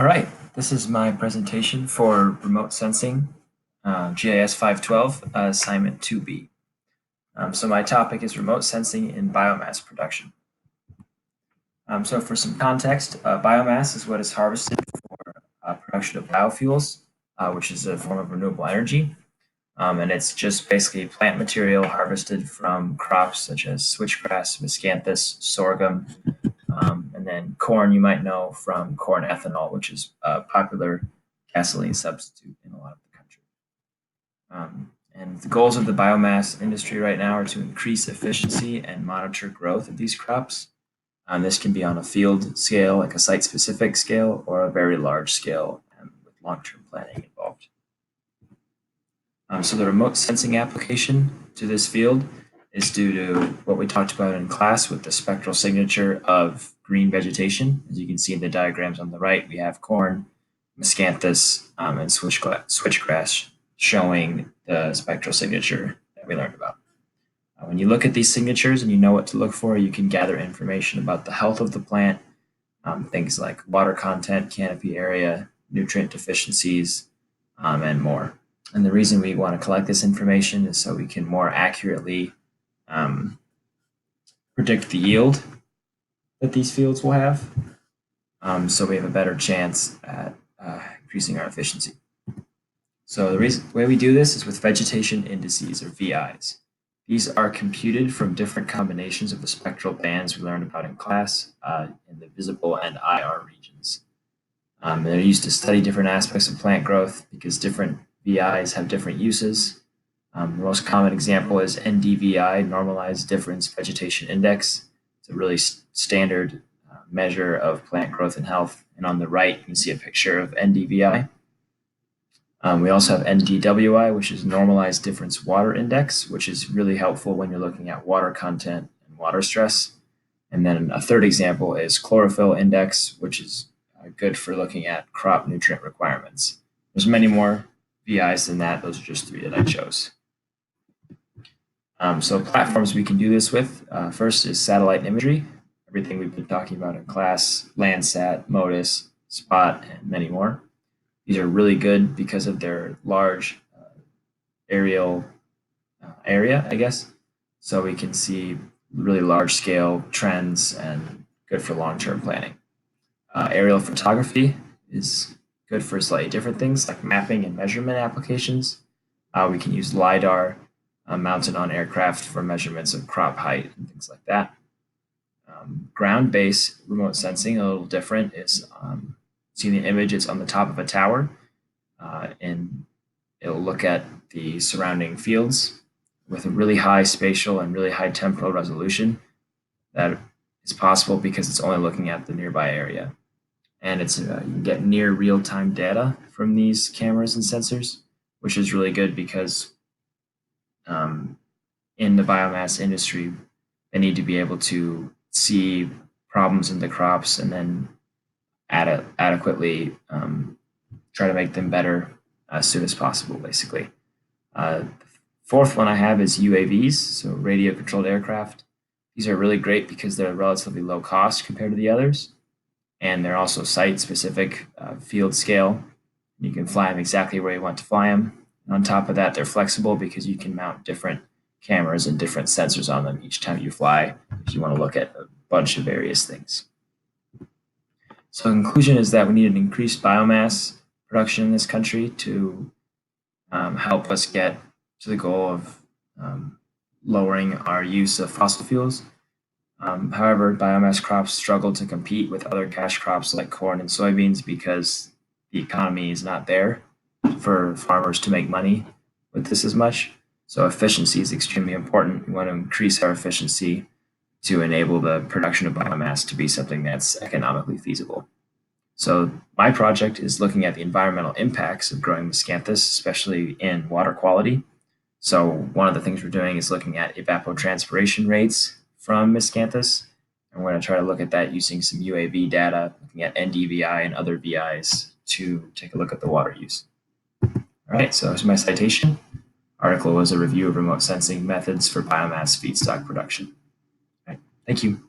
All right, this is my presentation for remote sensing, GIS 512, assignment 2B. So my topic is remote sensing in biomass production. So for some context, biomass is what is harvested for production of biofuels, which is a form of renewable energy. And it's just basically plant material harvested from crops such as switchgrass, miscanthus, sorghum, and then corn, you might know from corn ethanol, which is a popular gasoline substitute in a lot of the country. And the goals of the biomass industry right now are to increase efficiency and monitor growth of these crops. This can be on a field scale, like a site-specific scale, or a very large scale with long-term planning involved. So the remote sensing application to this field is due to what we talked about in class with the spectral signature of green vegetation. As you can see in the diagrams on the right, we have corn, miscanthus, and switchgrass showing the spectral signature that we learned about. When you look at these signatures and you know what to look for, you can gather information about the health of the plant, things like water content, canopy area, nutrient deficiencies, and more. And the reason we want to collect this information is so we can more accurately predict the yield that these fields will have. So we have a better chance at increasing our efficiency. So the way we do this is with vegetation indices, or VIs. These are computed from different combinations of the spectral bands we learned about in class in the visible and IR regions. They're used to study different aspects of plant growth because different VIs have different uses. The most common example is NDVI, Normalized Difference Vegetation Index. It's a really standard measure of plant growth and health. And on the right, you can see a picture of NDVI. We also have NDWI, which is Normalized Difference Water Index, which is really helpful when you're looking at water content and water stress. And then a third example is Chlorophyll Index, which is good for looking at crop nutrient requirements. There's many more VIs than that. Those are just three that I chose. So platforms we can do this with, first is satellite imagery, everything we've been talking about in class, Landsat, MODIS, SPOT, and many more. These are really good because of their large aerial area, I guess. So we can see really large scale trends and good for long-term planning. Aerial photography is good for slightly different things like mapping and measurement applications. We can use LiDAR mounted on aircraft for measurements of crop height and things like that. Ground-based remote sensing, a little different, is seeing the image, it's on the top of a tower, and it'll look at the surrounding fields with a really high spatial and really high temporal resolution. That is possible because it's only looking at the nearby area. And it's you can get near real-time data from these cameras and sensors, which is really good because in the biomass industry, they need to be able to see problems in the crops and then adequately try to make them better as soon as possible, basically. The fourth one I have is UAVs, so radio-controlled aircraft. These are really great because they're relatively low cost compared to the others, and they're also site-specific, field scale. You can fly them exactly where you want to fly them. And on top of that, they're flexible because you can mount different cameras and different sensors on them each time you fly if you want to look at a bunch of various things. So the conclusion is that we need an increased biomass production in this country to help us get to the goal of lowering our use of fossil fuels. However, biomass crops struggle to compete with other cash crops like corn and soybeans because the economy is not there for farmers to make money with this as much. So efficiency is extremely important. We want to increase our efficiency to enable the production of biomass to be something that's economically feasible. So my project is looking at the environmental impacts of growing miscanthus, especially in water quality. So one of the things we're doing is looking at evapotranspiration rates from miscanthus. And we're going to try to look at that using some UAV data, looking at NDVI and other VIs to take a look at the water use. All right, so here's my citation. Article was a review of remote sensing methods for biomass feedstock production. All right, thank you.